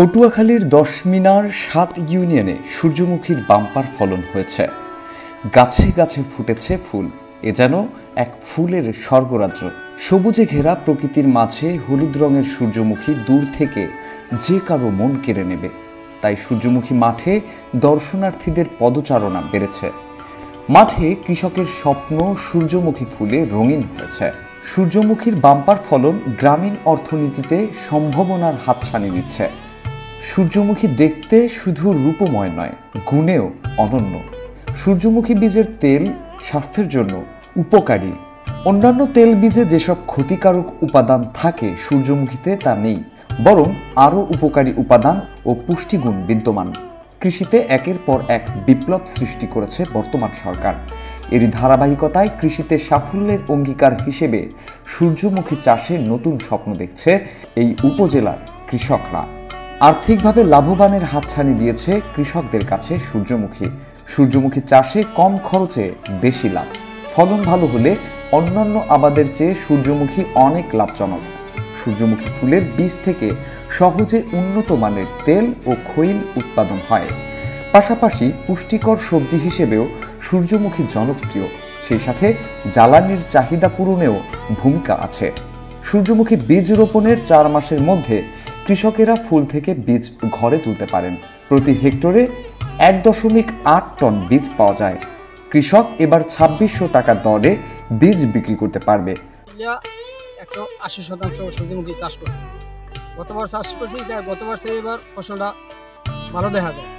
পটুয়াখালীর দশমিনার ৭ ইউনিয়নে সূর্যমুখীর বাম্পার ফলন হয়েছে। গাছে গাছে ফুটেছে ফুল, এ যেন এক ফুলের স্বর্গরাজ্য। সবুজে ঘেরা প্রকৃতির মাঝে হলুদ রঙের সূর্যমুখী দূর থেকে যে কারো মন কেড়ে নেবে। তাই সূর্যমুখী মাঠে দর্শনার্থীদের পদচারণা বেড়েছে। মাঠে কৃষকের স্বপ্ন সূর্যমুখী ফুলে রঙিন হয়েছে। সূর্যমুখীর বাম্পার ফলন গ্রামীণ অর্থনীতিতে সম্ভাবনার হাতছানি দিচ্ছে। সূর্যমুখী দেখতে শুধু রূপময় নয়, গুণেও অনন্য। সূর্যমুখী বীজের তেল স্বাস্থ্যের জন্য উপকারী। অন্যান্য তেল বীজে যেসব ক্ষতিকারক উপাদান থাকে সূর্যমুখীতে তা নেই, বরং আরও উপকারী উপাদান ও পুষ্টিগুণ বিদ্যমান। কৃষিতে একের পর এক বিপ্লব সৃষ্টি করেছে বর্তমান সরকার। এরই ধারাবাহিকতায় কৃষিতে সাফল্যের অঙ্গীকার হিসেবে সূর্যমুখী চাষে নতুন স্বপ্ন দেখছে এই উপজেলার কৃষকরা। আর্থিকভাবে লাভবানের হাতছানি দিয়েছে কৃষকদের কাছে সূর্যমুখী চাষে কম খরচে বেশি লাভ। ফলন ভালো হলে অন্যান্য আবাদের চেয়ে সূর্যমুখী অনেক লাভজনক। সূর্যমুখী ফুলের বীজ থেকে সহজে উন্নত মানের তেল ও খৈল উৎপাদন হয়। পাশাপাশি পুষ্টিকর সবজি হিসেবেও সূর্যমুখী জনপ্রিয়। সেই সাথে জ্বালানির চাহিদা পূরণেও ভূমিকা আছে। সূর্যমুখী বীজ রোপণের ৪ মাসের মধ্যে কৃষকেরা ফুল থেকে বীজ ঘরে তুলতে পারেন। প্রতি হেক্টরে ১.৮ টন বীজ পাওয়া যায়। কৃষক এবার ২৬০০ টাকা দরে বীজ বিক্রি করতে পারবে। ১৮০% সূর্যমুখী চাষ করছে। গতবার চাষ করছি, গতবার থেকে এবার ফসলটা ভালো দেখা যায়।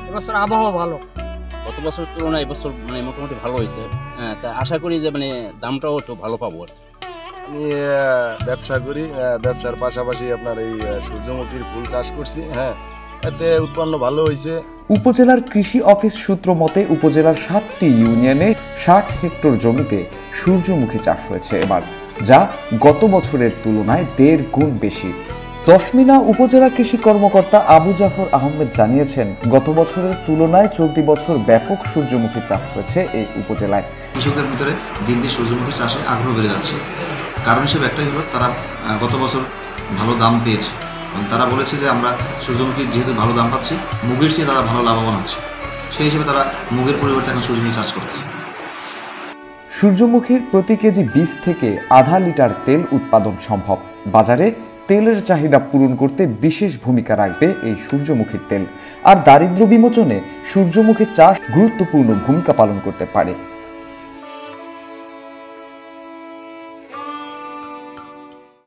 এবছর আবহাওয়া ভালো, গত বছরের তুলনায় এবছর মোটামুটি ভালো হয়েছে। তা আশা করি যে দামটাও একটু ভালো পাবো। আমি ব্যবসা করি, ব্যবসার পাশাপাশি আপনার এই সূর্যমুখীর ফুল চাষ করছি। এতে উৎপন্ন ভালো হয়েছে। উপজেলার কৃষি অফিস সূত্র মতে উপজেলার ৭টি ইউনিয়নে ৬০ হেক্টর জমিতে সূর্যমুখী চাষ হয়েছে এবার, যা গত বছরের তুলনায় ১.৫ গুণ বেশি। দশমিনা উপজেলা কৃষি কর্মকর্তা আবু জাফর আহমেদ জানিয়েছেন, গত বছরের তুলনায় চলতি বছর ব্যাপক সূর্যমুখী চাষ হয়েছে এই উপজেলায়। কৃষকদের ভিতরে দিন দিন সূর্যমুখী চাষে আগ্রহ বেড়ে যাচ্ছে। কারণ হিসেবে একটাই হলো, তারা গত বছর ভালো দাম পেয়েছে। তারা বলেছে যে আমরা সূর্যমুখীর যেহেতু ভালো দাম পাচ্ছি, মুগের চেয়ে তারা ভালো লাভবান হচ্ছে। সেই হিসেবে তারা মুগের পরিবর্তে এখন সূর্যমুখী চাষ করছে। সূর্যমুখীর প্রতি কেজি বীজ থেকে আধা লিটার তেল উৎপাদন সম্ভব। বাজারে তেলের চাহিদা পূরণ করতে বিশেষ ভূমিকা রাখবে এই সূর্যমুখীর তেল। আর দারিদ্র্য বিমোচনে সূর্যমুখী চাষ গুরুত্বপূর্ণ ভূমিকা পালন করতে পারে।